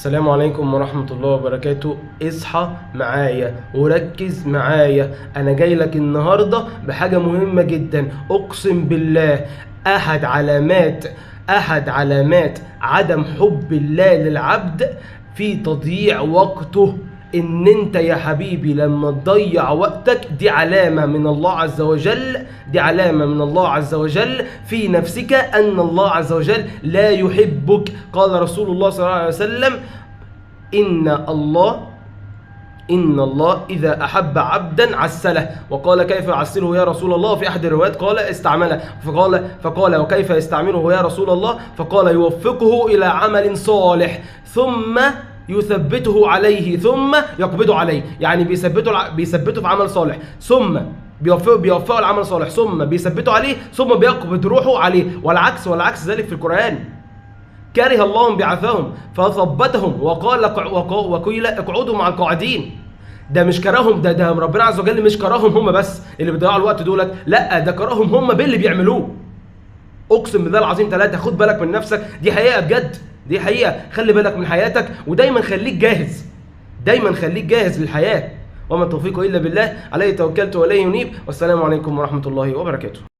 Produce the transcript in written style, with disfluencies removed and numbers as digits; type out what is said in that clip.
السلام عليكم ورحمة الله وبركاته. اصحى معايا وركز معايا، انا جاي لك النهاردة بحاجة مهمة جدا. اقسم بالله احد علامات عدم حب الله للعبد في تضييع وقته. ان انت يا حبيبي لما تضيع وقتك دي علامة من الله عز وجل، في نفسك ان الله عز وجل لا يحبك. قال رسول الله صلى الله عليه وسلم: إن الله إذا أحب عبدا عسله. وقال: كيف يعسله يا رسول الله؟ في أحد الروايات قال: استعمله. فقال: وكيف يستعمله يا رسول الله؟ فقال: يوفقه إلى عمل صالح ثم يثبته عليه ثم يقبضه عليه. يعني بيثبته في عمل صالح، ثم بيوفقه العمل صالح، ثم بيثبته عليه، ثم بيقبض روحه عليه. والعكس ذلك في القرآن: كره الله بعثهم فثبتهم وقيل اقعدوا مع القاعدين. ده مش كرههم، ده ربنا عز وجل مش كرههم هم بس اللي بيضيعوا الوقت دولت، لا ده كرههم هم باللي بيعملوه. اقسم بالله العظيم ثلاثة. خد بالك من نفسك، دي حقيقة بجد، دي حقيقة. خلي بالك من حياتك ودايما خليك جاهز للحياة. وما التوفيق الا بالله، عليه توكلت واليه ينيب. والسلام عليكم ورحمة الله وبركاته.